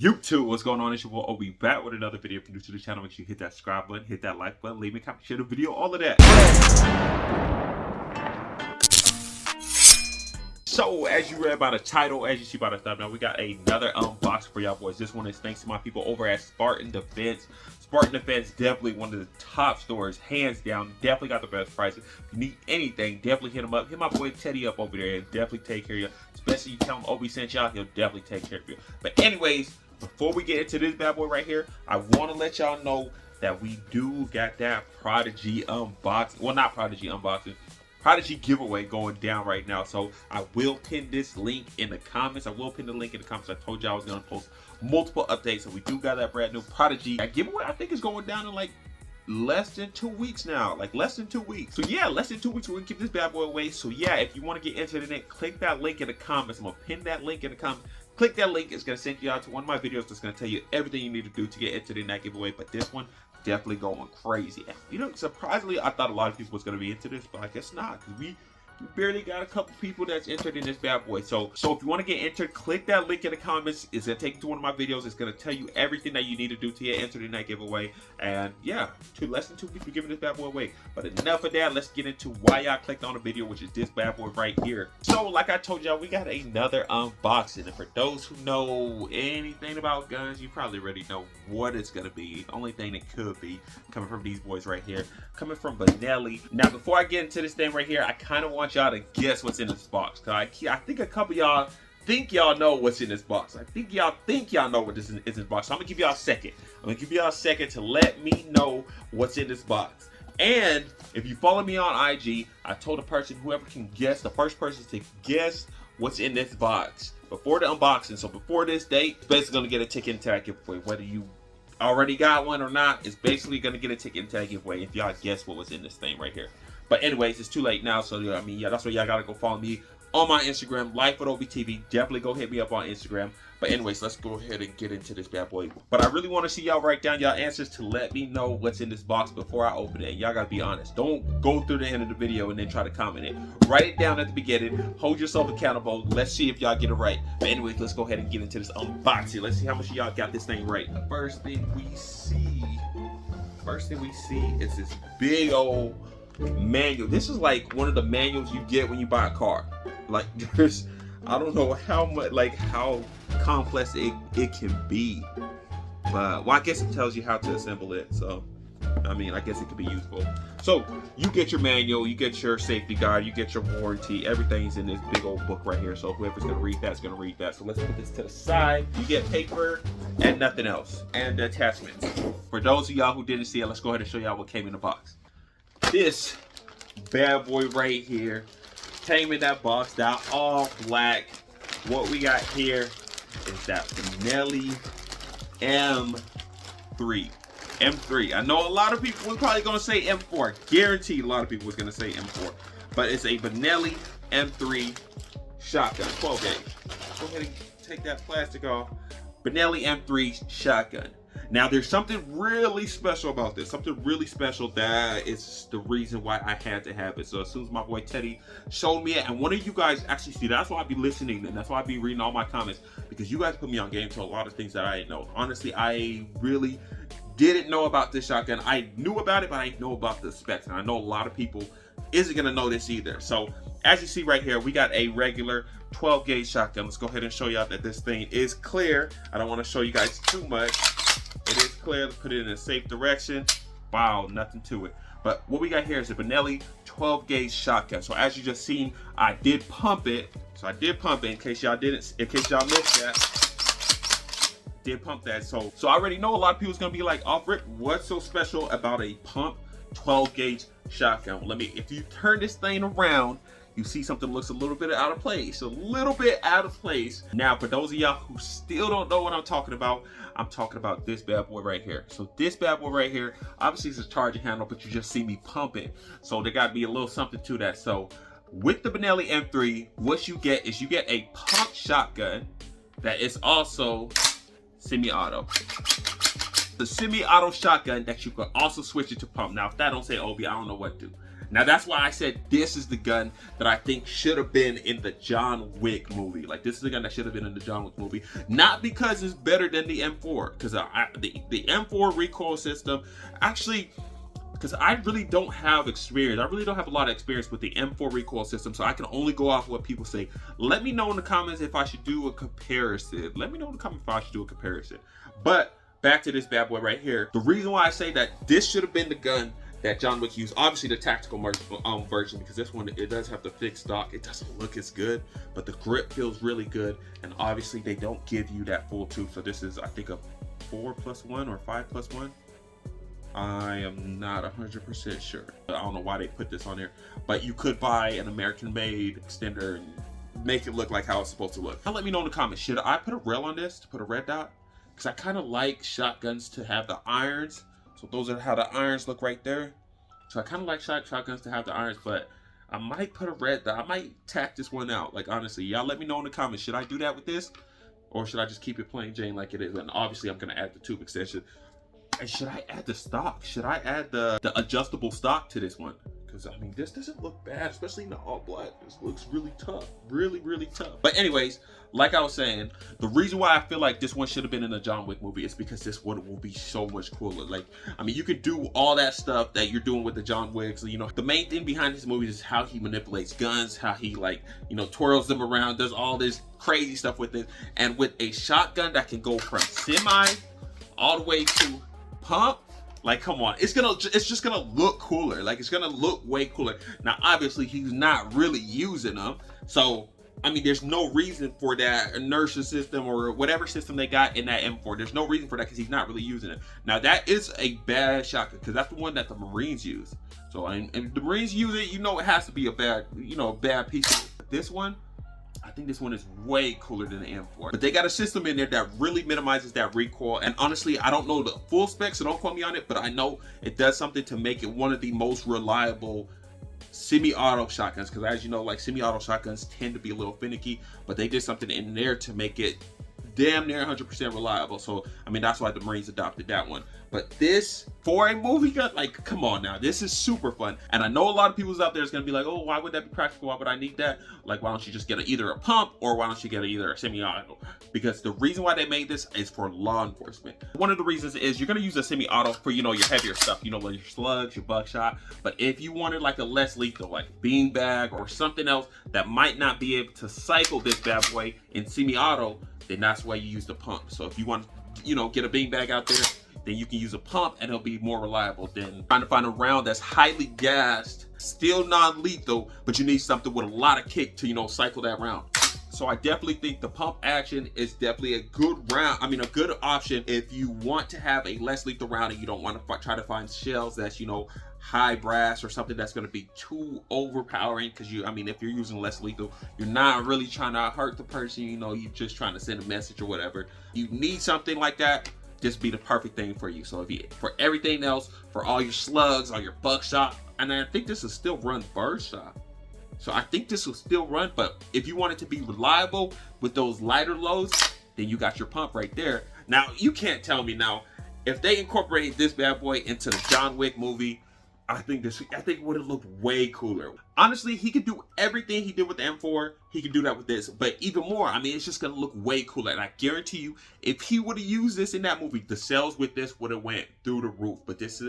YouTube, what's going on? It's your boy Obi back with another video. If you're new to the channel, make sure you hit that subscribe button, hit that like button, leave me a comment, share the video, all of that. So, as you read by the title, as you see by the thumbnail, we got another unboxing for y'all boys. This one is thanks to my people over at Spartan Defense. Spartan Defense, definitely one of the top stores, hands down. Definitely got the best prices. If you need anything, definitely hit him up. Hit my boy Teddy up over there and definitely take care of you. Especially you tell him Obi sent y'all, he'll definitely take care of you. But anyways, before we get into this bad boy right here, I want to let y'all know that we do got that Prodigy unboxing. Well, not Prodigy unboxing. Prodigy giveaway going down right now. So I will pin this link in the comments. I will pin the link in the comments. I told you I was going to post multiple updates. So we do got that brand new Prodigy. That giveaway, I think, is going down in like less than 2 weeks now. Like less than 2 weeks. So yeah, less than 2 weeks we're going to give this bad boy away. So yeah, if you want to get entered in it, click that link in the comments. I'm going to pin that link in the comments. Click that link. It's going to send you out to one of my videos that's going to tell you everything you need to do to get entered in that giveaway. But this one, definitely going crazy. You know, surprisingly, I thought a lot of people was going to be into this, but I guess not, because we barely got a couple people that's entered in this bad boy. So if you want to get entered, click that link in the comments. It's going to take you to one of my videos. It's going to tell you everything that you need to do to get entered in that giveaway. And yeah, less than 2 weeks, we're giving this bad boy away. But enough of that. Let's get into why y'all clicked on the video, which is this bad boy right here. So like I told y'all, we got another unboxing. And for those who know anything about guns, you probably already know what it's going to be. The only thing it could be coming from these boys right here. Coming from BENNELLI. Now, before I get into this thing right here, I kind of want y'all to guess what's in this box. Cause I think a couple of y'all think y'all know what's in this box. I think y'all know what this is in this box. So I'm gonna give y'all a second. I'm gonna give y'all a second to let me know what's in this box. And if you follow me on IG, I told the person, whoever can guess, the first person to guess what's in this box before the unboxing. So before this date, it's basically gonna get a ticket into that giveaway. Whether you already got one or not, it's basically gonna get a ticket into that giveaway if y'all guess what was in this thing right here. But anyways, it's too late now, so I mean, yeah, that's why y'all gotta go follow me on my Instagram, Life with OBTV. Definitely go hit me up on Instagram. But anyways, let's go ahead and get into this bad boy. But I really want to see y'all write down y'all answers to let me know what's in this box before I open it. Y'all gotta be honest. Don't go through the end of the video and then try to comment it. Write it down at the beginning. Hold yourself accountable. Let's see if y'all get it right. But anyways, let's go ahead and get into this unboxing. Let's see how much of y'all got this thing right. The first thing we see is this big old manual. This is like one of the manuals you get when you buy a car. Like there's, I don't know how much, like how complex it can be, but well, I guess it tells you how to assemble it. So I mean, I guess it could be useful. So you get your manual, you get your safety guide, you get your warranty. Everything's in this big old book right here. So whoever's gonna read that's gonna read that. So let's put this to the side. You get paper and nothing else, and the attachments. For those of y'all who didn't see it, let's go ahead and show y'all what came in the box. This bad boy right here came in that box, that all black. What we got here is that BENNELLI M3. M3. I know a lot of people were probably gonna say M4. Guaranteed a lot of people was gonna say M4. But it's a BENNELLI M3 shotgun, 12 gauge. Go ahead and take that plastic off. BENNELLI M3 shotgun. Now, there's something really special about this. Something really special that is the reason why I had to have it. So as soon as my boy Teddy showed me it, and one of you guys actually see, that's why I be listening, and that's why I be reading all my comments, because you guys put me on game to a lot of things that I didn't know. Honestly, I really didn't know about this shotgun. I knew about it, but I didn't know about the specs, and I know a lot of people isn't gonna know this either. So as you see right here, we got a regular 12 gauge shotgun. Let's go ahead and show y'all that this thing is clear. I don't want to show you guys too much. It is clear. Let's put it in a safe direction. Wow, nothing to it. But what we got here is a BENNELLI 12 gauge shotgun. So as you just seen, I did pump it. So I did pump it in case y'all missed that. Did pump that. So I already know a lot of people's gonna be like, off rip, what's so special about a pump 12 gauge shotgun? Well, if you turn this thing around, you see something looks a little bit out of place. A little bit out of place. Now, for those of y'all who still don't know what I'm talking about this bad boy right here. So this bad boy right here, obviously it's a charging handle, but you just see me pump it. So there gotta be a little something to that. So with the BENNELLI M3, what you get is you get a pump shotgun that is also semi-auto. The semi-auto shotgun that you can also switch it to pump. Now, if that don't say Obi, I don't know what to do. Now that's why I said this is the gun that I think should have been in the John Wick movie. Like, this is the gun that should have been in the John Wick movie. Not because it's better than the M4, because the M4 recoil system, actually, because I really don't have experience. I really don't have a lot of experience with the M4 recoil system, so I can only go off what people say. Let me know in the comments if I should do a comparison. Let me know in the comments if I should do a comparison. But back to this bad boy right here. The reason why I say that this should have been the gun that John Wick used, obviously the tactical version, because this one, it does have the fixed stock. It doesn't look as good, but the grip feels really good, and obviously they don't give you that full tube. So this is, I think, a 4+1 or 5+1. I am not 100% sure. I don't know why they put this on there, but you could buy an American-made extender and make it look like how it's supposed to look. Now let me know in the comments, should I put a rail on this to put a red dot? Because I kind of like shotguns to have the irons. So those are how the irons look right there. So I kind of like shotguns to have the irons, but I might put a red dot. I might tack this one out. Like, honestly, y'all let me know in the comments, should I do that with this? Or should I just keep it plain Jane like it is? And obviously I'm going to add the tube extension. And should I add the stock? Should I add the adjustable stock to this one? Because, I mean, this doesn't look bad, especially in the all black. This looks really tough. Really, really tough. But anyways, like I was saying, the reason why I feel like this one should have been in the John Wick movie is because this one will be so much cooler. Like, I mean, you could do all that stuff that you're doing with the John Wicks. You know, the main thing behind his movies is how he manipulates guns, how he, like, you know, twirls them around, does all this crazy stuff with it. And with a shotgun that can go from semi all the way to pump, like, come on, it's just gonna look cooler. Like, it's gonna look way cooler. Now obviously he's not really using them, so I mean, there's no reason for that inertia system or whatever system they got in that M4. There's no reason for that because he's not really using it. Now that is a bad shotgun because that's the one that the Marines use. So and if the Marines use it, you know it has to be a bad, you know, a bad piece of it. This one, I think this one is way cooler than the M4. But they got a system in there that really minimizes that recoil. And honestly, I don't know the full specs, so don't quote me on it, but I know it does something to make it one of the most reliable semi-auto shotguns. Because as you know, like, semi-auto shotguns tend to be a little finicky, but they did something in there to make it damn near 100% reliable. So, I mean, that's why the Marines adopted that one. But this, for a movie gun, like, come on now, this is super fun. And I know a lot of people's out there is going to be like, oh, why would that be practical? Why would I need that? Like, why don't you just get either a pump or why don't you get either a semi-auto? Because the reason why they made this is for law enforcement. One of the reasons is you're going to use a semi-auto for, you know, your heavier stuff, you know, like your slugs, your buckshot. But if you wanted like a less lethal, like beanbag or something else that might not be able to cycle this bad boy in semi-auto, then that's why you use the pump. So if you want to, you know, get a beanbag out there, then you can use a pump and it'll be more reliable than trying to find a round that's highly gassed, still non-lethal, but you need something with a lot of kick to, you know, cycle that round. So I definitely think the pump action is definitely a good round. I mean, a good option if you want to have a less lethal round and you don't want to try to find shells that's, you know, high brass or something that's going to be too overpowering. Because I mean, if you're using less lethal, you're not really trying to hurt the person, you know, you're just trying to send a message or whatever. You need something like that, just be the perfect thing for you. So if you, for everything else, for all your slugs, all your buckshot, and I think this will still run birdshot. So I think this will still run, but if you want it to be reliable with those lighter loads, then you got your pump right there. Now, you can't tell me now, if they incorporate this bad boy into the John Wick movie, I think it would have looked way cooler. Honestly, he could do everything he did with the M4, he could do that with this, but even more, I mean, it's just gonna look way cooler. And I guarantee you, if he would have used this in that movie, the sales with this would have went through the roof. But this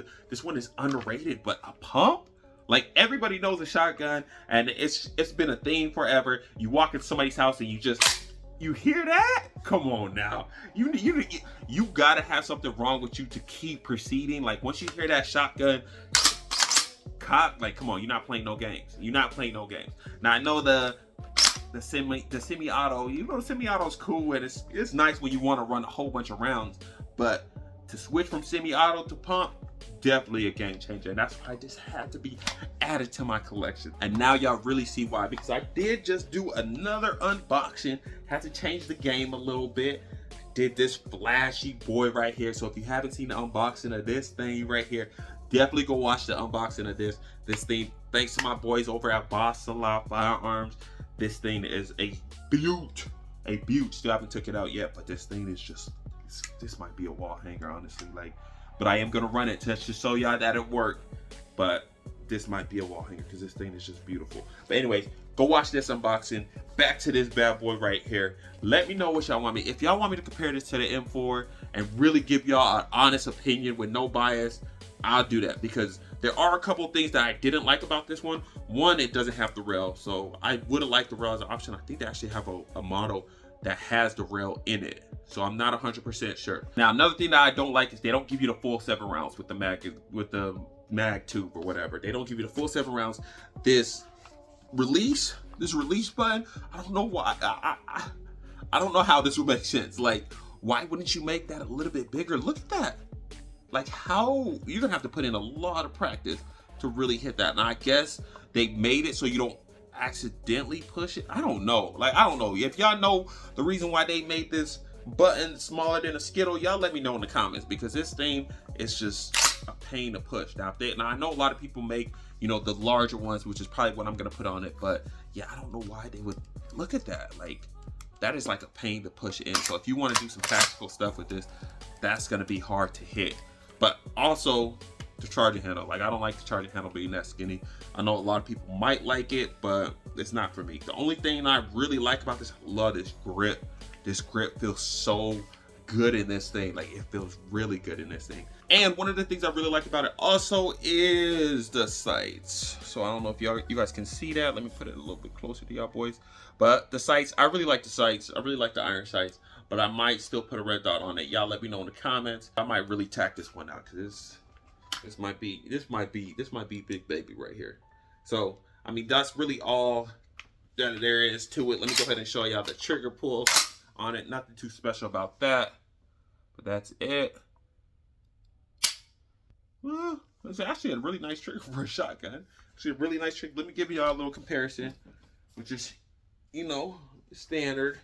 one is underrated, but a pump? Like, everybody knows a shotgun, and it's been a thing forever. You walk into somebody's house and you hear that? Come on now. You gotta have something wrong with you to keep proceeding. Like, once you hear that shotgun cock, like, come on, you're not playing no games. You're not playing no games. Now, I know the semi-auto, you know, the semi-auto's cool and it's nice when you want to run a whole bunch of rounds, but to switch from semi-auto to pump, definitely a game changer. And that's why this had to be added to my collection. And now y'all really see why, because I did just do another unboxing, had to change the game a little bit. Did this flashy boy right here. So if you haven't seen the unboxing of this thing right here, definitely go watch the unboxing of this thing. Thanks to my boys over at Boss Salah Firearms. This thing is a beaut. A beaut. Still haven't took it out yet, but this thing is just, this might be a wall hanger, honestly. Like, but I am gonna run it just to show y'all that it worked. But this might be a wall hanger because this thing is just beautiful. But anyways, go watch this unboxing. Back to this bad boy right here. Let me know what y'all want me. If y'all want me to compare this to the M4 and really give y'all an honest opinion with no bias, I'll do that, because there are a couple of things that I didn't like about this one. One, it doesn't have the rail, so I would have liked the rail as an option. I think they actually have a model that has the rail in it, so I'm not 100% sure. Now, another thing that I don't like is they don't give you the full 7 rounds with the mag tube or whatever. They don't give you the full 7 rounds. This release button, I don't know why. I don't know how this would make sense. Like, why wouldn't you make that a little bit bigger? Look at that. Like, how you're gonna have to put in a lot of practice to really hit that. And I guess they made it so you don't accidentally push it. I don't know. Like, I don't know. If y'all know the reason why they made this button smaller than a Skittle, y'all let me know in the comments, because this thing is just a pain to push. Now I know a lot of people make, you know, the larger ones, which is probably what I'm gonna put on it, but yeah, I don't know why they would. Look at that. Like, that is like a pain to push in. So if you want to do some tactical stuff with this, that's gonna be hard to hit. But also the charging handle, like, I don't like the charging handle being that skinny. I know a lot of people might like it, but it's not for me. The only thing I really like about this, I love this grip. This grip feels so good in this thing. Like, it feels really good in this thing. And one of the things I really like about it also is the sights. So I don't know if you guys can see that. Let me put it a little bit closer to y'all boys. But the sights, I really like the sights. I really like the iron sights, but I might still put a red dot on it. Y'all let me know in the comments. I might really tack this one out, because this might be big baby right here. So I mean, that's really all that there is to it. Let me go ahead and show y'all the trigger pull on it. Nothing too special about that, but that's it. Well, it's actually a really nice trigger for a shotgun. Actually a really nice trigger. Let me give y'all a little comparison, which is, you know, standard.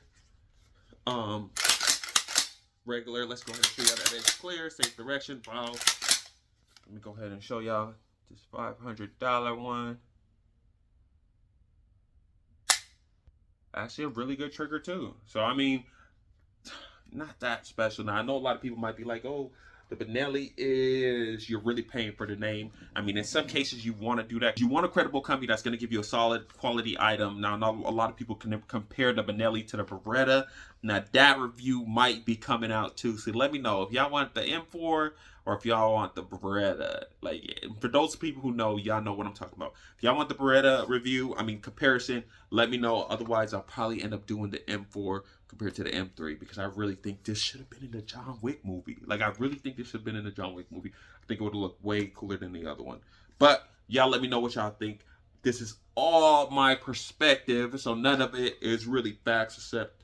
Regular. Let's go ahead and show y'all that it's clear, safe direction. Wow. Let me go ahead and show y'all this $500 one. Actually a really good trigger too. So I mean, not that special. Now I know a lot of people might be like, oh, the Benelli is, you're really paying for the name. I mean, in some cases you want to do that. You want a credible company that's going to give you a solid quality item. Now, not a lot of people can compare the Benelli to the Beretta. Now, that review might be coming out too. So let me know if y'all want the M4 or if y'all want the Beretta. Like, for those people who know, y'all know what I'm talking about. If y'all want the Beretta review, I mean, comparison, let me know. Otherwise, I'll probably end up doing the M4 compared to the M3, because I really think this should have been in the John Wick movie. Like, I really think this should have been in the John Wick movie. I think it would have looked way cooler than the other one. But y'all let me know what y'all think. This is all my perspective, so none of it is really facts except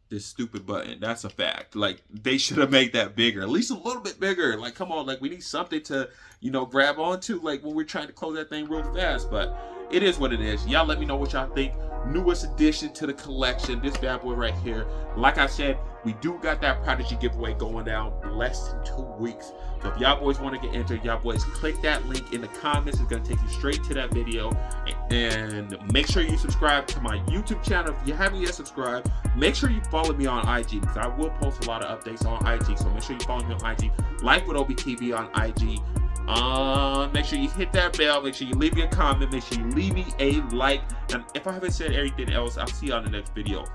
this stupid button. That's a fact. Like, they should have made that bigger, at least a little bit bigger. Like, come on, like, we need something to, you know, grab onto, like, when we're trying to close that thing real fast. But it is what it is. Y'all let me know what y'all think. Newest addition to the collection, this bad boy right here. Like I said, we do got that Prodigy giveaway going down less than 2 weeks. So if y'all boys want to get entered, y'all boys click that link in the comments. It's going to take you straight to that video. And make sure you subscribe to my YouTube channel. If you haven't yet subscribed, make sure you follow me on IG, because I will post a lot of updates on IG. So make sure you follow me on IG. Like with OBTV on IG. Make sure you hit that bell. Make sure you leave me a comment. Make sure you leave me a like. And if I haven't said anything else, I'll see you on the next video.